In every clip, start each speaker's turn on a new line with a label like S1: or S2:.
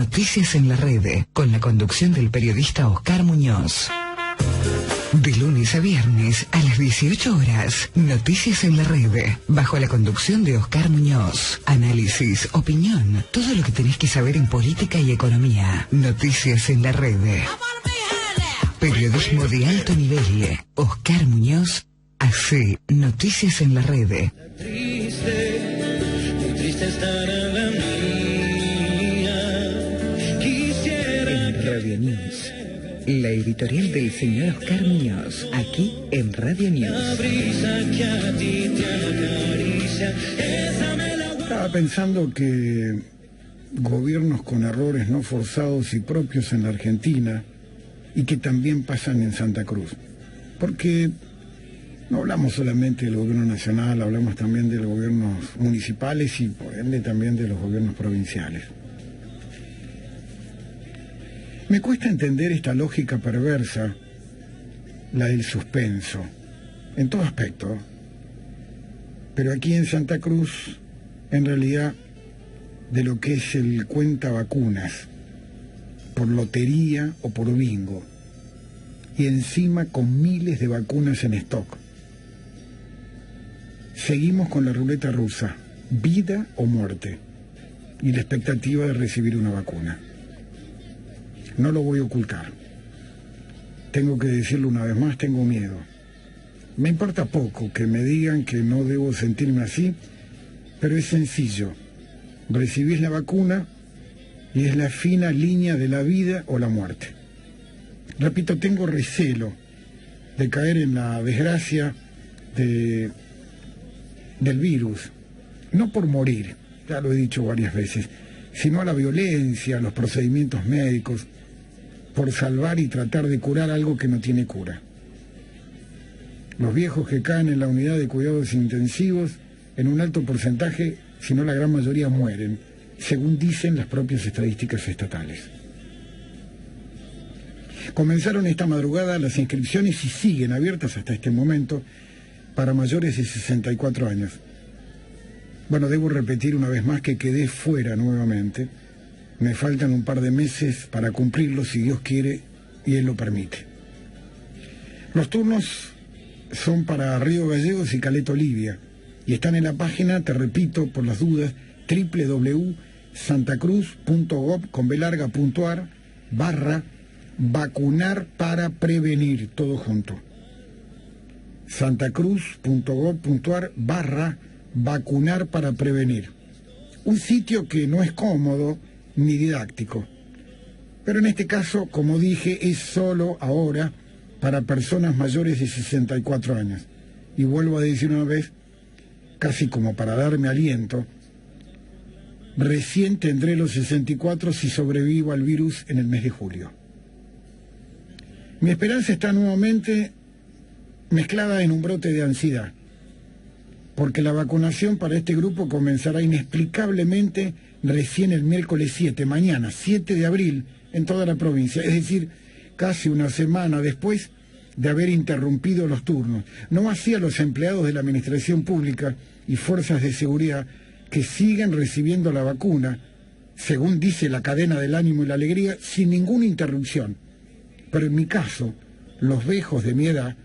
S1: Noticias en la Red, con la conducción del periodista Oscar Muñoz. De lunes a viernes a las 18 horas, Noticias en la Red, bajo la conducción de Oscar Muñoz. Análisis, opinión, todo lo que tenés que saber en política y economía. Noticias en la Red. Periodismo de alto nivel. Oscar Muñoz hace Noticias en la Red.
S2: Muy triste estará la mía. Quisiera
S1: En Radio News, la editorial del señor Oscar Muñoz, aquí en Radio
S2: la
S1: News.
S2: brisa que a ti te acaricia. Esa me la
S3: Estaba pensando que gobiernos con errores no forzados y propios en la Argentina y que también pasan en Santa Cruz. Porque no hablamos solamente del gobierno nacional, hablamos también de los gobiernos municipales y por ende también de los gobiernos provinciales. Me cuesta entender esta lógica perversa, la del suspenso, en todo aspecto. Pero aquí en Santa Cruz, en realidad, de lo que es el cuenta vacunas, por lotería o por bingo, y encima con miles de vacunas en stock. Seguimos con la ruleta rusa, vida o muerte, y la expectativa de recibir una vacuna. No lo voy a ocultar. Tengo que decirlo una vez más, tengo miedo. Me importa poco que me digan que no debo sentirme así, pero es sencillo. Recibís la vacuna y es la fina línea de la vida o la muerte. Repito, tengo recelo de caer en la desgracia del virus, no por morir, ya lo he dicho varias veces, sino a la violencia, a los procedimientos médicos, por salvar y tratar de curar algo que no tiene cura. Los viejos que caen en la unidad de cuidados intensivos, en un alto porcentaje, si no la gran mayoría, mueren, según dicen las propias estadísticas estatales. Comenzaron esta madrugada las inscripciones y siguen abiertas hasta este momento para mayores de 64 años. Bueno, debo repetir una vez más que quedé fuera nuevamente. Me faltan un par de meses para cumplirlo, si Dios quiere y Él lo permite. Los turnos son para Río Gallegos y Caleta Olivia y están en la página, te repito, por las dudas, www.santacruz.gov.ar vacunar para prevenir, todo junto. santacruz.gov.ar vacunar para prevenir. Un sitio que no es cómodo ni didáctico, pero en este caso, como dije, es solo ahora para personas mayores de 64 años. Y vuelvo a decir una vez, casi como para darme aliento, recién tendré los 64 si sobrevivo al virus en el mes de julio. Mi esperanza está nuevamente mezclada en un brote de ansiedad, porque la vacunación para este grupo comenzará inexplicablemente recién el miércoles 7, mañana, 7 de abril, en toda la provincia, es decir, casi una semana después de haber interrumpido los turnos. No así a los empleados de la administración pública y fuerzas de seguridad que siguen recibiendo la vacuna, según dice la cadena del ánimo y la alegría, sin ninguna interrupción. Pero en mi caso, los viejos de mi edad,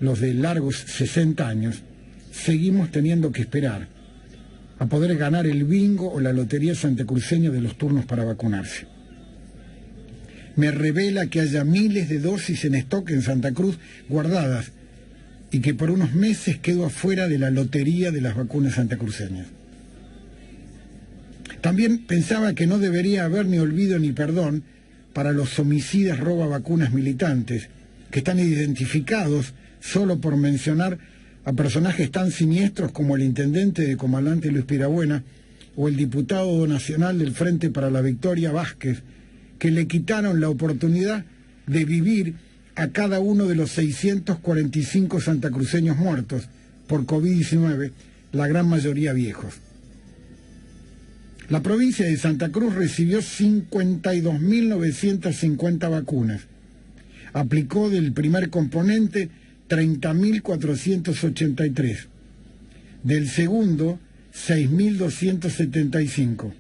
S3: los de largos 60 años, seguimos teniendo que esperar a poder ganar el bingo o la lotería santacruceña de los turnos para vacunarse. Me revela que haya miles de dosis en stock en Santa Cruz guardadas y que por unos meses quedo afuera de la lotería de las vacunas santacruceñas. También pensaba que no debería haber ni olvido ni perdón para los homicidas roba vacunas militantes, que están identificados solo por mencionar a personajes tan siniestros como el intendente de Comandante Luis Pirabuena o el diputado nacional del Frente para la Victoria Vázquez, que le quitaron la oportunidad de vivir a cada uno de los 645 santacruceños muertos por COVID-19, la gran mayoría viejos. La provincia de Santa Cruz recibió 52.950 vacunas. Aplicó del primer componente 30.483. Del segundo, 6.275.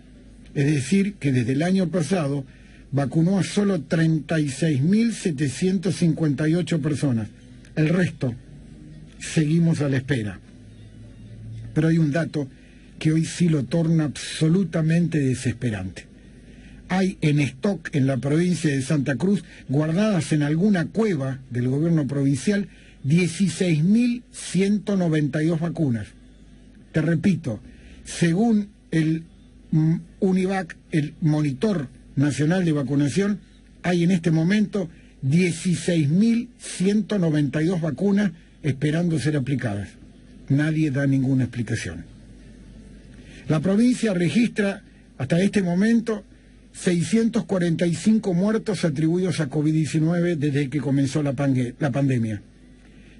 S3: Es decir, que desde el año pasado vacunó a solo 36.758 personas. El resto, seguimos a la espera. Pero hay un dato que hoy sí lo torna absolutamente desesperante. Hay en stock en la provincia de Santa Cruz, guardadas en alguna cueva del gobierno provincial, 16.192 vacunas. Te repito, según el UNIVAC, el Monitor Nacional de Vacunación, hay en este momento 16.192 vacunas esperando ser aplicadas. Nadie da ninguna explicación. La provincia registra hasta este momento 645 muertos atribuidos a COVID-19 desde que comenzó la pandemia.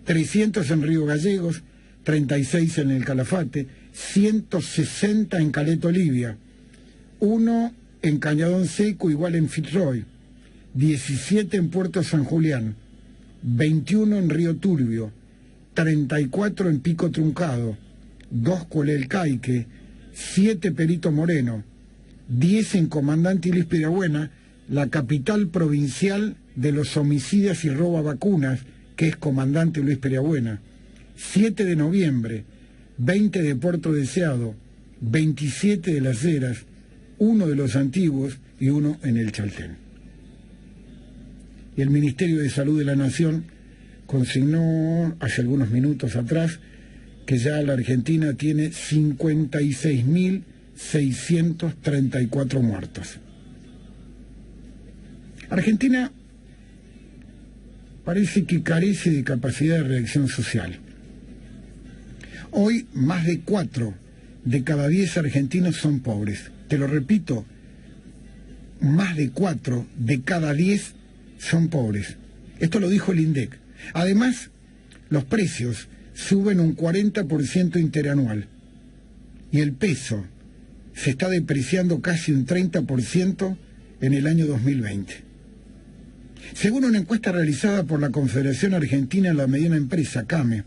S3: 300 en Río Gallegos, 36 en el Calafate, 160 en Caleta Olivia, 1 en Cañadón Seco, igual en Fitzroy, 17 en Puerto San Julián, 21 en Río Turbio, 34 en Pico Truncado, 2 Coelelcaique, 7 Perito Moreno, 10 en Comandante Luis Pirabuena, la capital provincial de los homicidas y roba vacunas, que es Comandante Luis Pirabuena, 7 de noviembre, 20 de Puerto Deseado, 27 de Las Heras, 1 de los Antiguos y 1 en el Chaltén. Y el Ministerio de Salud de la Nación consignó hace algunos minutos atrás que ya la Argentina tiene 56.634 muertos. Argentina parece que carece de capacidad de reacción social. Hoy más de 4 de cada 10 argentinos son pobres. Te lo repito, más de 4 de cada 10 son pobres. Esto lo dijo el INDEC. Además, los precios suben un 40% interanual y el peso se está depreciando casi un 30% en el año 2020. Según una encuesta realizada por la Confederación Argentina de la Mediana Empresa, CAME,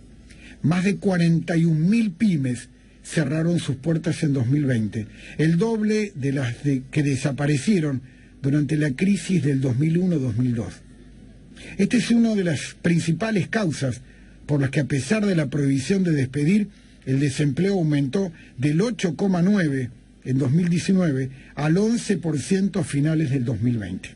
S3: más de 41.000 pymes cerraron sus puertas en 2020, el doble de las que desaparecieron durante la crisis del 2001-2002. Esta es una de las principales causas por las que, a pesar de la prohibición de despedir, el desempleo aumentó del 8,9% en 2019 al 11% a finales del 2020.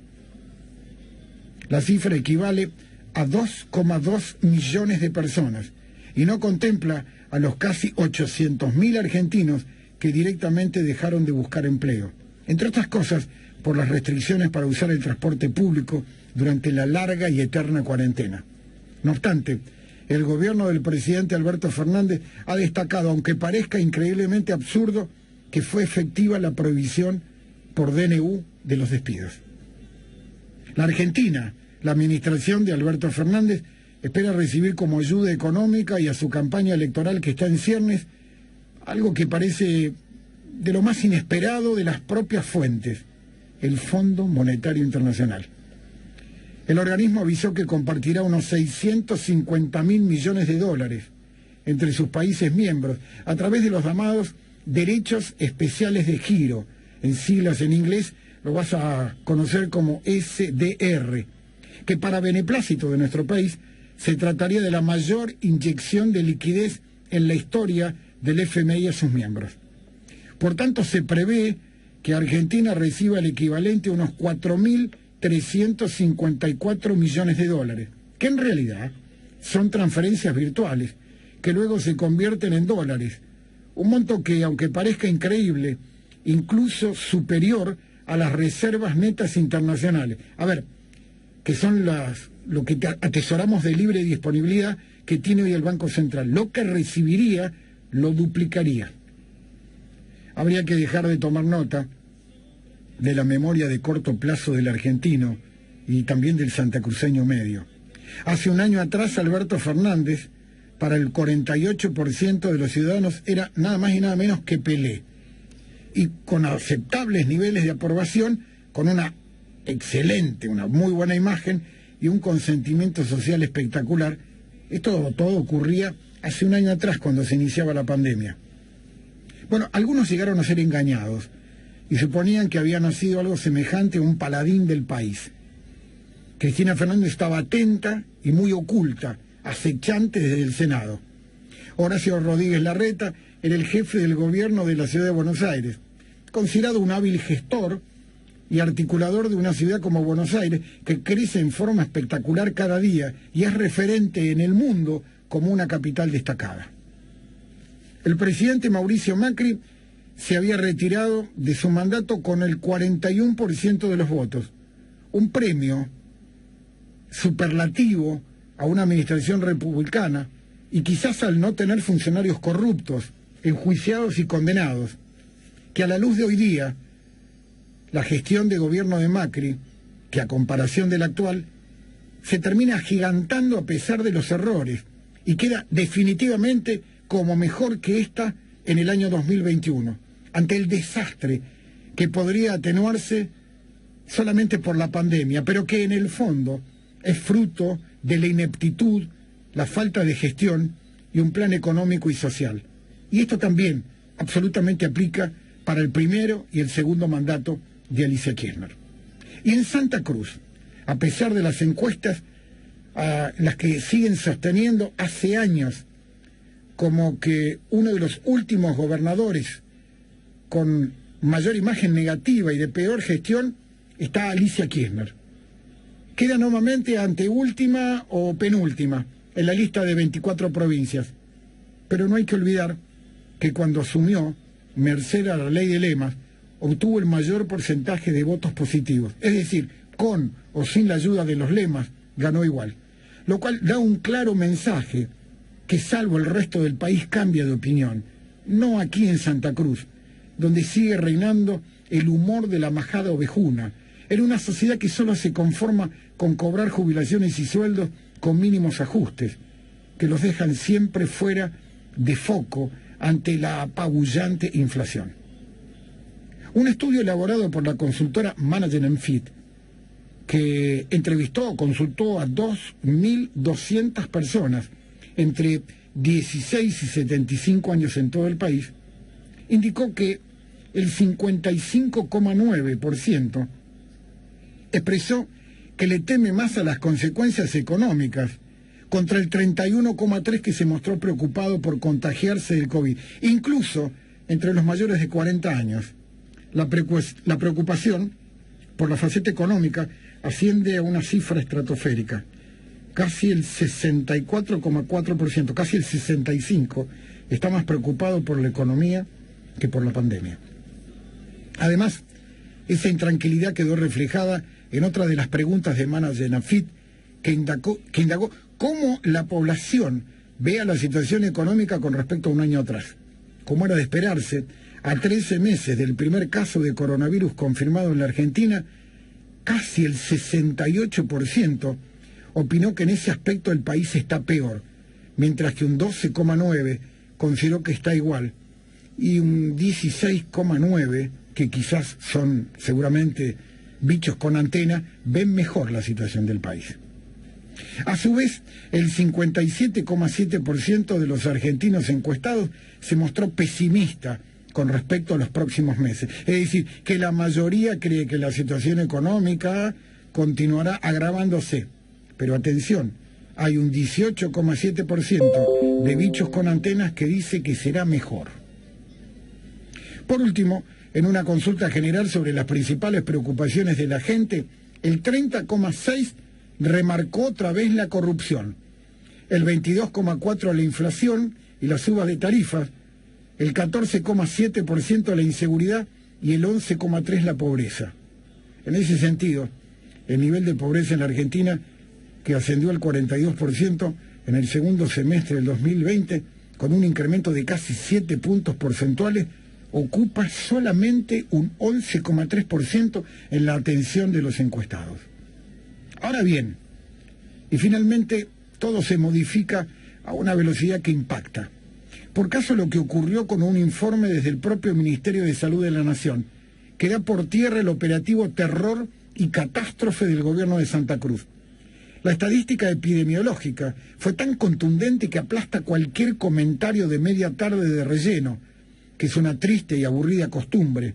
S3: La cifra equivale a 2,2 millones de personas y no contempla a los casi 800.000 argentinos que directamente dejaron de buscar empleo, entre otras cosas por las restricciones para usar el transporte público durante la larga y eterna cuarentena. No obstante, el gobierno del presidente Alberto Fernández ha destacado, aunque parezca increíblemente absurdo, que fue efectiva la prohibición por DNU de los despidos. La Argentina, la administración de Alberto Fernández, espera recibir como ayuda económica y a su campaña electoral que está en ciernes, algo que parece de lo más inesperado de las propias fuentes, el Fondo Monetario Internacional. El organismo avisó que compartirá unos 650.000 millones de dólares entre sus países miembros a través de los llamados derechos especiales de giro, en siglas en inglés lo vas a conocer como SDR, que para beneplácito de nuestro país se trataría de la mayor inyección de liquidez en la historia del FMI a sus miembros. Por tanto, se prevé que Argentina reciba el equivalente a unos 4.354 millones de dólares, que en realidad son transferencias virtuales, que luego se convierten en dólares, un monto que, aunque parezca increíble, incluso superior a las reservas netas internacionales. A ver, que son lo que atesoramos de libre disponibilidad que tiene hoy el Banco Central. Lo que recibiría lo duplicaría. Habría que dejar de tomar nota de la memoria de corto plazo del argentino y también del santacruceño medio. Hace un año atrás, Alberto Fernández, para el 48% de los ciudadanos, era nada más y nada menos que Pelé. Y con aceptables niveles de aprobación, con una excelente, una muy buena imagen y un consentimiento social espectacular. Esto todo ocurría hace un año atrás, cuando se iniciaba la pandemia. Bueno, algunos llegaron a ser engañados y suponían que había nacido algo semejante a un paladín del país. Cristina Fernández estaba atenta y muy oculta, acechante desde el Senado. Horacio Rodríguez Larreta era el jefe del gobierno de la ciudad de Buenos Aires, considerado un hábil gestor y articulador de una ciudad como Buenos Aires, que crece en forma espectacular cada día y es referente en el mundo como una capital destacada. El presidente Mauricio Macri se había retirado de su mandato con el 41% de los votos, un premio superlativo a una administración republicana, y quizás al no tener funcionarios corruptos, enjuiciados y condenados, que a la luz de hoy día, la gestión de gobierno de Macri, que a comparación de la actual, se termina agigantando a pesar de los errores, y queda definitivamente como mejor que esta en el año 2021, ante el desastre que podría atenuarse solamente por la pandemia, pero que en el fondo es fruto de la ineptitud, la falta de gestión y un plan económico y social. Y esto también absolutamente aplica para el primero y el segundo mandato de Alicia Kirchner. Y en Santa Cruz, a pesar de las encuestas, las que siguen sosteniendo hace años como que uno de los últimos gobernadores con mayor imagen negativa y de peor gestión está Alicia Kirchner. Queda nuevamente anteúltima o penúltima en la lista de 24 provincias. Pero no hay que olvidar que cuando asumió, merced a la ley de lemas, obtuvo el mayor porcentaje de votos positivos. Es decir, con o sin la ayuda de los lemas, ganó igual. Lo cual da un claro mensaje que salvo el resto del país cambia de opinión. No aquí en Santa Cruz, donde sigue reinando el humor de la majada ovejuna, en una sociedad que solo se conforma con cobrar jubilaciones y sueldos con mínimos ajustes, que los dejan siempre fuera de foco ante la apabullante inflación. Un estudio elaborado por la consultora Management Fit, que consultó a 2.200 personas entre 16 y 75 años en todo el país, indicó que el 55,9% expresó que le teme más a las consecuencias económicas, contra el 31,3% que se mostró preocupado por contagiarse del COVID. Incluso entre los mayores de 40 años, la preocupación por la faceta económica asciende a una cifra estratosférica. Casi el 64,4%, casi el 65%, está más preocupado por la economía que por la pandemia. Además, esa intranquilidad quedó reflejada en otra de las preguntas de Management Fit, que indagó cómo la población ve a la situación económica con respecto a un año atrás. Como era de esperarse, a 13 meses del primer caso de coronavirus confirmado en la Argentina, casi el 68% opinó que en ese aspecto el país está peor, mientras que un 12,9% consideró que está igual, y un 16,9%, que quizás son seguramente bichos con antena, ven mejor la situación del país. A su vez, el 57,7% de los argentinos encuestados se mostró pesimista con respecto a los próximos meses. Es decir, que la mayoría cree que la situación económica continuará agravándose. Pero atención, hay un 18,7% de bichos con antenas que dice que será mejor. Por último, en una consulta general sobre las principales preocupaciones de la gente, el 30,6% remarcó otra vez la corrupción, el 22,4% la inflación y las subas de tarifas, el 14,7% la inseguridad y el 11,3% la pobreza. En ese sentido, el nivel de pobreza en la Argentina, que ascendió al 42% en el segundo semestre del 2020, con un incremento de casi 7 puntos porcentuales, ocupa solamente un 11,3% en la atención de los encuestados. Ahora bien, y finalmente todo se modifica a una velocidad que impacta. Por caso lo que ocurrió con un informe desde el propio Ministerio de Salud de la Nación, que da por tierra el operativo terror y catástrofe del gobierno de Santa Cruz. La estadística epidemiológica fue tan contundente que aplasta cualquier comentario de media tarde de relleno, que es una triste y aburrida costumbre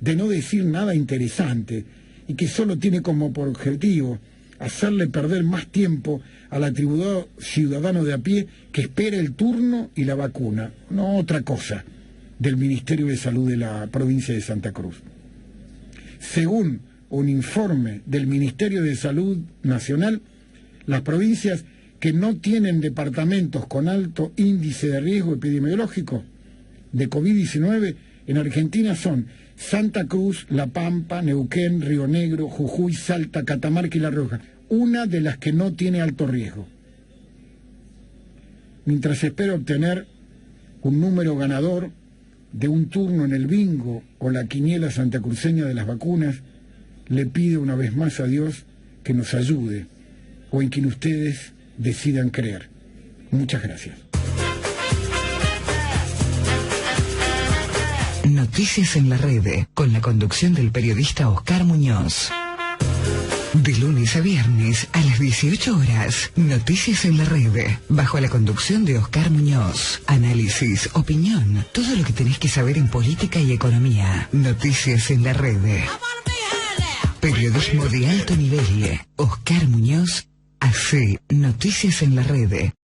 S3: de no decir nada interesante y que solo tiene como por objetivo hacerle perder más tiempo al atribulado ciudadano de a pie que espera el turno y la vacuna, no otra cosa, del Ministerio de Salud de la provincia de Santa Cruz. Según un informe del Ministerio de Salud Nacional, las provincias que no tienen departamentos con alto índice de riesgo epidemiológico de COVID-19 en Argentina son Santa Cruz, La Pampa, Neuquén, Río Negro, Jujuy, Salta, Catamarca y La Rioja, una de las que no tiene alto riesgo. Mientras se espera obtener un número ganador de un turno en el bingo o la quiniela santacruceña de las vacunas, le pido una vez más a Dios que nos ayude o en quien ustedes decidan creer. Muchas gracias.
S1: Noticias en la red, con la conducción del periodista Oscar Muñoz. De lunes a viernes a las 18 horas, Noticias en la red, bajo la conducción de Oscar Muñoz. Análisis, opinión, todo lo que tenés que saber en política y economía. Noticias en la red. Periodismo de alto nivel. Oscar Muñoz hace Noticias en la red.